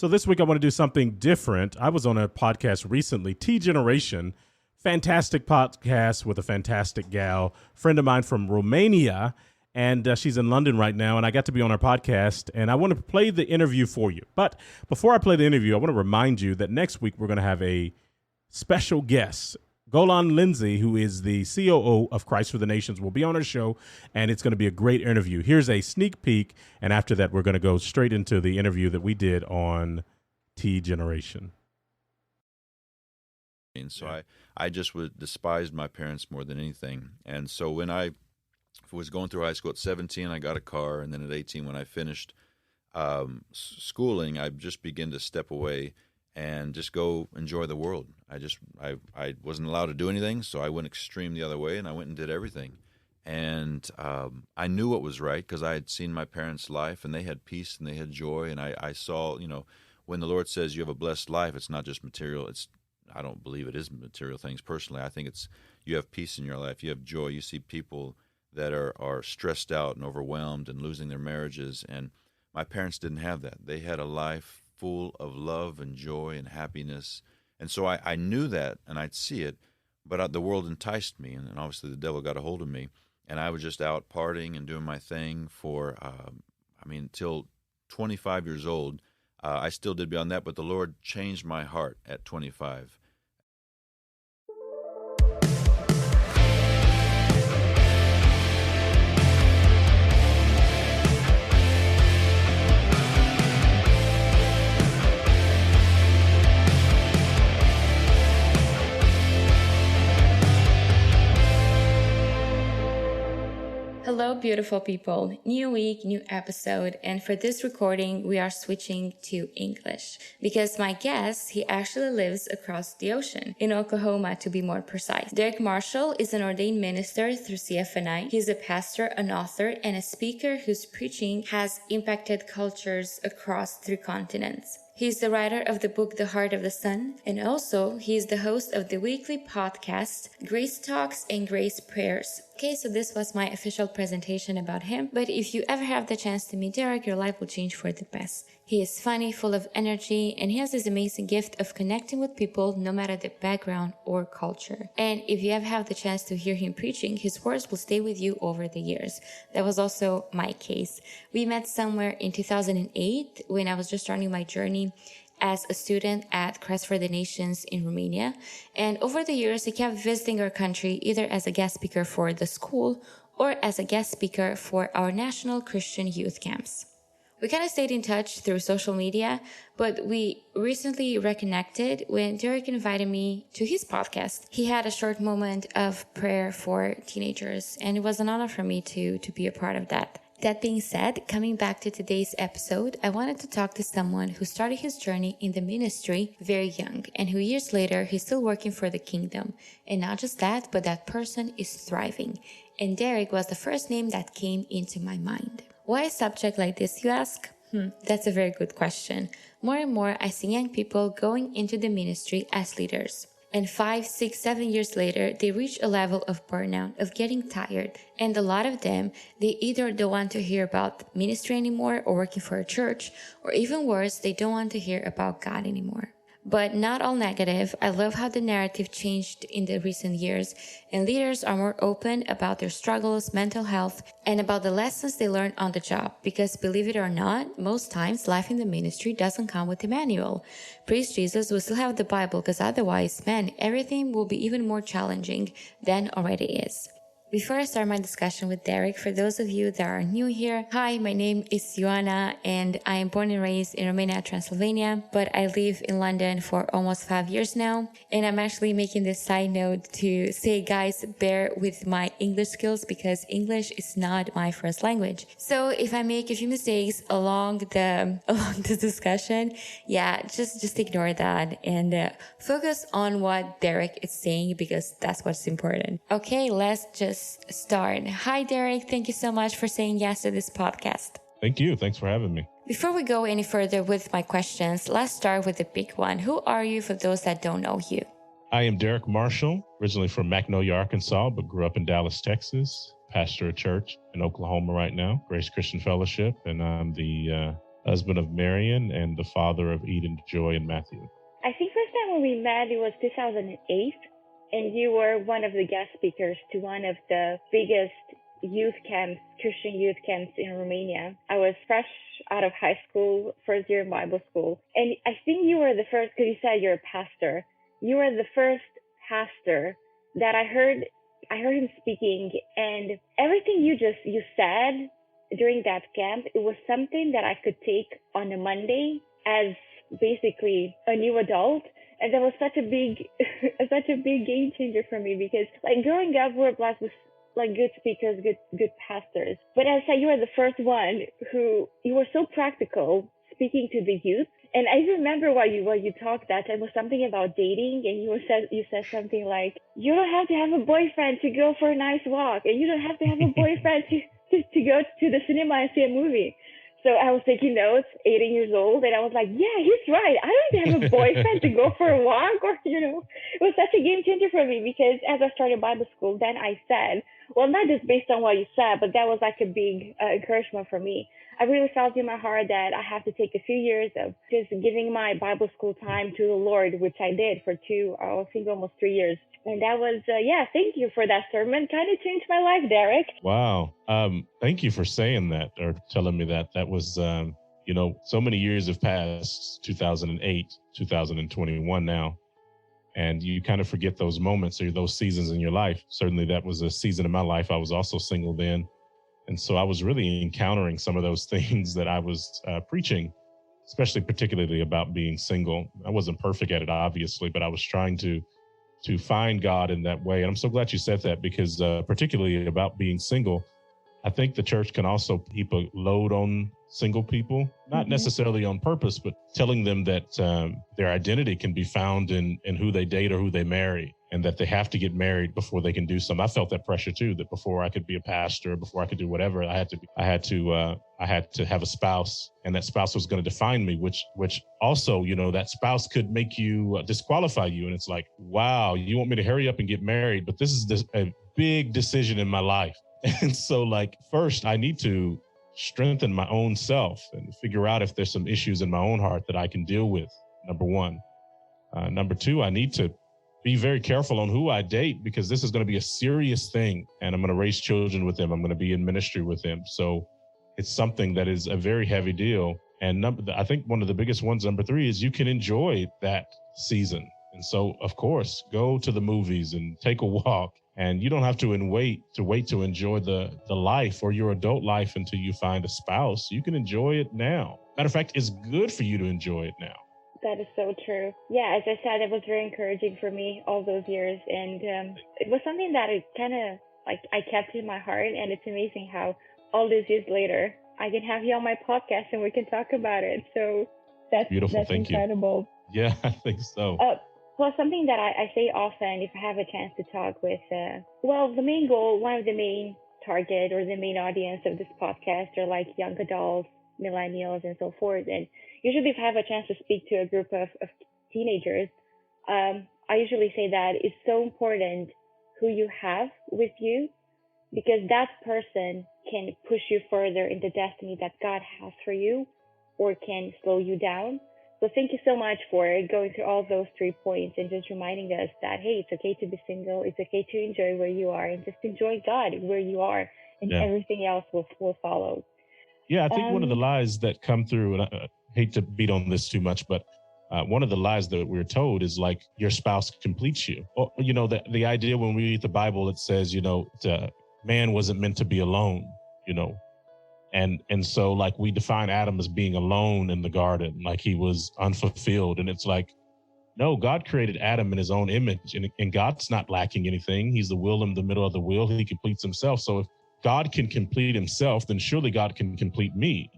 So this week I want to do something different. I was on a podcast recently, Tgeneration, fantastic podcast with a fantastic gal, friend of mine from Romania, and she's in London right now, and I got to be on her podcast, and I want to play the interview for you. But before I play the interview, I want to remind you that next week we're going to have a special guest. Golan Lindsay, who is the COO of Christ for the Nations, will be on our show, and it's going to be a great interview. Here's a sneak peek, and after that, we're going to go straight into the interview that we did on Tgeneration. And so I just despised my parents more than anything. And so when I was going through high school at 17, I got a car, and then at 18, when I finished schooling, I just began to step away and just go enjoy the world. I wasn't allowed to do anything, so I went extreme the other way, and I went and did everything. And I knew what was right because I had seen my parents' life, and they had peace and they had joy. And I saw, when the Lord says you have a blessed life, it's not just material. I don't believe it is material things personally. I think it's you have peace in your life. You have joy. You see people that are stressed out and overwhelmed and losing their marriages. And my parents didn't have that. They had a life full of love and joy and happiness. And so I knew that, and I'd see it, but the world enticed me, and obviously the devil got a hold of me, and I was just out partying and doing my thing for, until 25 years old. I still did beyond that, but the Lord changed my heart at 25. Hello, beautiful people. New week, new episode. And for this recording, we are switching to English because my guest, he actually lives across the ocean in Oklahoma, to be more precise. Derrick Marshall is an ordained minister through CFNI. He's a pastor, an author, and a speaker whose preaching has impacted cultures across 3 continents. He's the writer of the book, The Heart of the Sun, and also he's the host of the weekly podcast, Grace Talks and Grace Prayers. Okay, so this was my official presentation about him, but if you ever have the chance to meet Derrick, your life will change for the best. He is funny, full of energy, and he has this amazing gift of connecting with people no matter the background or culture. And if you ever have the chance to hear him preaching, his words will stay with you over the years. That was also my case. We met somewhere in 2008 when I was just starting my journey as a student at Christ for the Nations in Romania. And over the years, he kept visiting our country either as a guest speaker for the school or as a guest speaker for our national Christian youth camps. We kind of stayed in touch through social media, but we recently reconnected when Derrick invited me to his podcast. He had a short moment of prayer for teenagers, and it was an honor for me to be a part of that. That being said, coming back to today's episode, I wanted to talk to someone who started his journey in the ministry very young, and who years later, he's still working for the kingdom. And not just that, but that person is thriving. And Derrick was the first name that came into my mind. Why a subject like this, you ask? That's a very good question. More and more, I see young people going into the ministry as leaders. And 5, 6, 7 years later, they reach a level of burnout, of getting tired. And a lot of them, they either don't want to hear about ministry anymore or working for a church, or even worse, they don't want to hear about God anymore. But not all negative. I love how the narrative changed in the recent years, and leaders are more open about their struggles, mental health, and about the lessons they learned on the job. Because believe it or not, most times life in the ministry doesn't come with a manual. Praise Jesus, we still have the Bible, because otherwise, man, everything will be even more challenging than already is. Before I start my discussion with Derrick, for those of you that are new here, hi, my name is Ioana, and I am born and raised in Romania, Transylvania, but I live in London for almost 5 years now. And I'm actually making this side note to say, guys, bear with my English skills because English is not my first language. So if I make a few mistakes along the discussion, just ignore that and focus on what Derrick is saying because that's what's important. Okay, let's just start. Hi, Derrick. Thank you so much for saying yes to this podcast. Thank you. Thanks for having me. Before we go any further with my questions, let's start with the big one. Who are you for those that don't know you? I am Derrick Marshall, originally from Magnolia, Arkansas, but grew up in Dallas, Texas. Pastor a church in Oklahoma right now, Grace Christian Fellowship, and I'm the husband of Marion and the father of Eden, Joy, and Matthew. I think first time when we met, it was 2008, and you were one of the guest speakers to one of the biggest youth camps, Christian youth camps in Romania. I was fresh out of high school, first year in Bible school, and I think you were the first, because you said you're a pastor. You were the first pastor that I heard him speaking, and everything you said during that camp, it was something that I could take on a Monday as basically a new adult. And that was such a big game changer for me, because like growing up, we're blessed with like good speakers, good pastors. But as I said, you were the first one who, you were so practical speaking to the youth. And I remember what you talked that time was something about dating, and you said something like, you don't have to have a boyfriend to go for a nice walk, and you don't have to have a boyfriend to go to the cinema and see a movie. So I was taking notes, 18 years old, and I was like, yeah, he's right. I don't need to have a boyfriend to go for a walk, or, it was such a game changer for me, because as I started Bible school, then I said, well, not just based on what you said, but that was like a big encouragement for me. I really felt in my heart that I have to take a few years of just giving my Bible school time to the Lord, which I did for almost 3 years. And that was, thank you for that sermon. Kind of changed my life, Derrick. Wow. Thank you for saying that, or telling me that. That was, so many years have passed, 2008, 2021 now. And you kind of forget those moments or those seasons in your life. Certainly that was a season of my life. I was also single then. And so I was really encountering some of those things that I was preaching, especially particularly about being single. I wasn't perfect at it, obviously, but I was trying to find God in that way. And I'm so glad you said that, because particularly about being single, I think the church can also keep a load on single people, not necessarily on purpose, but telling them that their identity can be found in who they date or who they marry, and that they have to get married before they can do something. I felt that pressure too, that before I could be a pastor, before I could do whatever, I had to have a spouse, and that spouse was going to define me, which also, that spouse could make you disqualify you. And it's like, wow, you want me to hurry up and get married, but this is a big decision in my life. And so first I need to strengthen my own self and figure out if there's some issues in my own heart that I can deal with. Number one. Number two, I need to be very careful on who I date, because this is going to be a serious thing, and I'm going to raise children with them. I'm going to be in ministry with them. So it's something that is a very heavy deal. And I think one of the biggest ones, number three, is you can enjoy that season. And so, of course, go to the movies and take a walk. And you don't have to wait to enjoy the life or your adult life until you find a spouse. You can enjoy it now. Matter of fact, it's good for you to enjoy it now. That is so true. Yeah, as I said, it was very encouraging for me all those years. And it was something that I kept in my heart. And it's amazing how all these years later, I can have you on my podcast and we can talk about it. So that's beautiful. That's Thank incredible. You. Yeah, I think so. Well, something that I say often if I have a chance to talk with, the main goal, one of the main target or the main audience of this podcast are like young adults, millennials, and so forth. And usually if I have a chance to speak to a group of teenagers, I usually say that it's so important who you have with you, because that person can push you further in the destiny that God has for you, or can slow you down. So thank you so much for going through all those 3 points and just reminding us that, hey, it's okay to be single. It's okay to enjoy where you are, and just enjoy God where you are, and everything else will follow. Yeah, I think one of the lies that come through, and I hate to beat on this too much, but one of the lies that we're told is like your spouse completes you. Or, the idea when we read the Bible, it says, man wasn't meant to be alone, And so we define Adam as being alone in the garden, like he was unfulfilled. And it's like, no, God created Adam in his own image, and God's not lacking anything. He's the will in the middle of the will. He completes himself. So if God can complete himself, then surely God can complete me.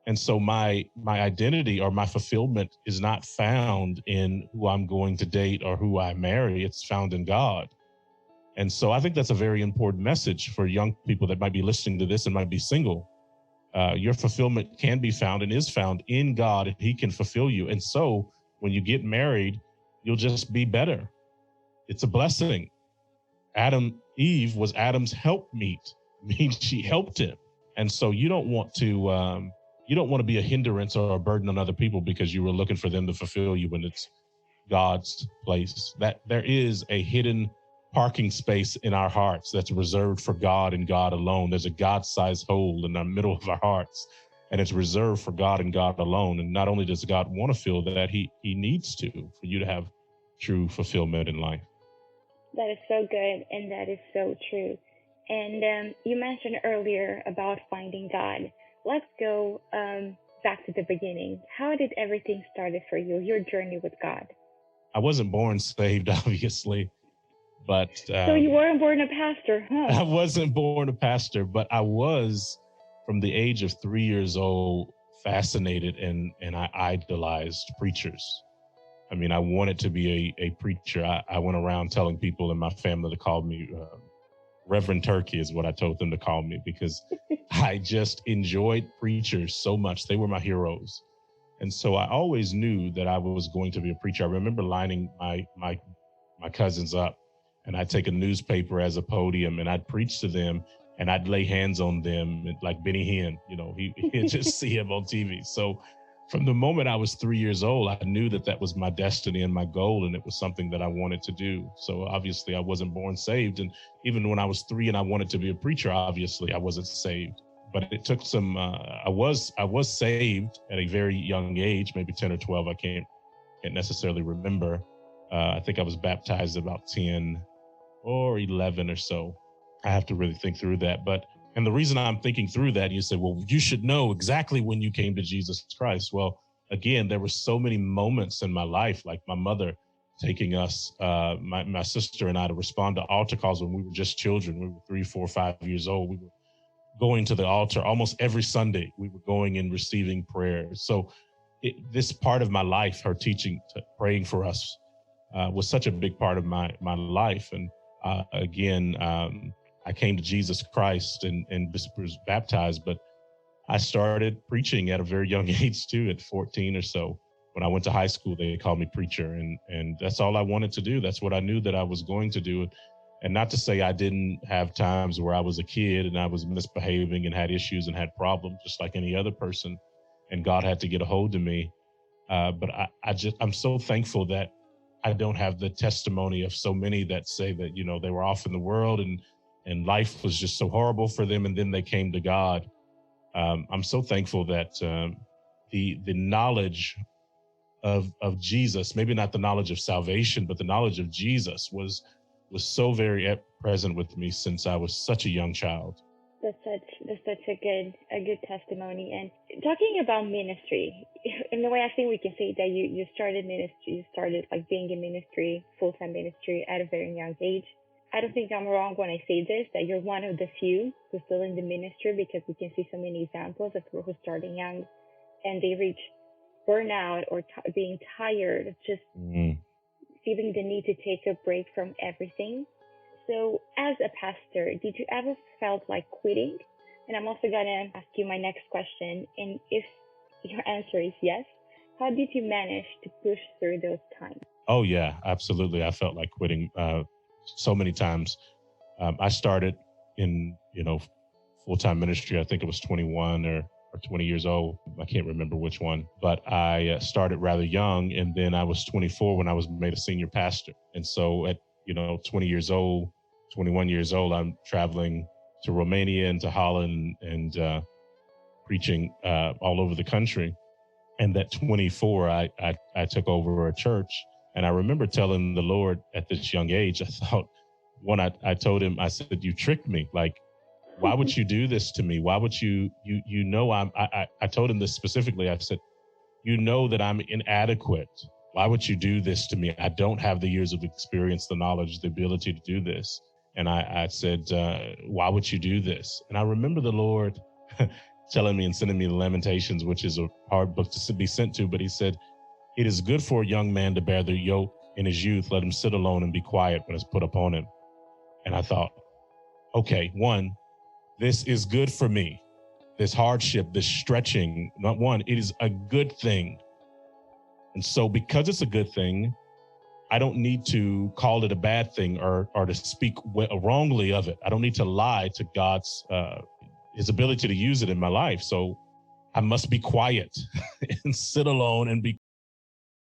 And so my identity or my fulfillment is not found in who I'm going to date or who I marry. It's found in God. And so I think that's a very important message for young people that might be listening to this and might be single. Your fulfillment can be found and is found in God, and he can fulfill you. And so when you get married, you'll just be better. It's a blessing. Eve was Adam's helpmeet, means she helped him. And so you don't want to you don't want to be a hindrance or a burden on other people because you were looking for them to fulfill you when it's God's place. That there is a hidden parking space in our hearts that's reserved for God and God alone. There's a God-sized hole in the middle of our hearts, and it's reserved for God and God alone. And not only does God want to fill that, he needs to, for you to have true fulfillment in life. That is so good, and that is so true. And you mentioned earlier about finding God. Let's go back to the beginning. How did everything started for you, your journey with God? I wasn't born saved, obviously, but so you weren't born a pastor, huh? I wasn't born a pastor, but I was, from the age of 3 years old, fascinated and I idolized preachers. I mean, I wanted to be a preacher. I went around telling people in my family to call me Reverend Turkey is what I told them to call me, because I just enjoyed preachers so much. They were my heroes. And so I always knew that I was going to be a preacher. I remember lining my cousins up, and I'd take a newspaper as a podium and I'd preach to them and I'd lay hands on them like Benny Hinn, he'd just see him on TV. So from the moment I was 3 years old, I knew that that was my destiny and my goal, and it was something that I wanted to do. So obviously I wasn't born saved. And even when I was 3 and I wanted to be a preacher, obviously I wasn't saved. But it took some, I was saved at a very young age, maybe 10 or 12. I can't necessarily remember. I think I was baptized about 10 or 11 or so. I have to really think through that. And the reason I'm thinking through that, you say, well, you should know exactly when you came to Jesus Christ. Well, again, there were so many moments in my life, like my mother taking us, my sister and I, to respond to altar calls when we were just children. We were 3, 4, 5 years old. We were going to the altar almost every Sunday. We were going and receiving prayers. So this part of my life, her teaching, praying for us, was such a big part of my life. And again, I came to Jesus Christ and was baptized, but I started preaching at a very young age too, at 14 or so. When I went to high school, they called me preacher, and that's all I wanted to do. That's what I knew that I was going to do. And not to say I didn't have times where I was a kid and I was misbehaving and had issues and had problems, just like any other person, and God had to get a hold of me. But I'm so thankful that I don't have the testimony of so many that say that, they were off in the world and life was just so horrible for them, and then they came to God. I'm so thankful that the knowledge of Jesus, maybe not the knowledge of salvation, but the knowledge of Jesus was so very present with me since I was such a young child. That's such a good testimony. And talking about ministry, in a way, I think we can say that you started ministry, you started like being in ministry, full-time ministry at a very young age. I don't think I'm wrong when I say this, that you're one of the few who's still in the ministry, because we can see so many examples of people who starting young and they reach burnout or being tired, just feeling the need to take a break from everything. So as a pastor, did you ever felt like quitting? And I'm also going to ask you my next question. And if your answer is yes, how did you manage to push through those times? Oh, yeah, absolutely. I felt like quitting so many times. I started in, full-time ministry. I think it was 21 or 20 years old. I can't remember which one, but I started rather young. And then I was 24 when I was made a senior pastor. And so at, 20 years old, 21 years old, I'm traveling to Romania and to Holland and preaching all over the country. And at 24, I took over a church. And I remember telling the Lord at this young age, I thought, I told him, I said, you tricked me. Like, why would you do this to me? Why would I told him this specifically. I said, that I'm inadequate. Why would you do this to me? I don't have the years of experience, the knowledge, the ability to do this. And I said, why would you do this? And I remember the Lord telling me and sending me the Lamentations, which is a hard book to be sent to. But he said, it is good for a young man to bear the yoke in his youth. Let him sit alone and be quiet when it's put upon him. And I thought, okay, this is good for me. This hardship, this stretching, it is a good thing. And so because it's a good thing, I don't need to call it a bad thing or to speak wrongly of it. I don't need to lie to God's, his ability to use it in my life. So I must be quiet and sit alone and be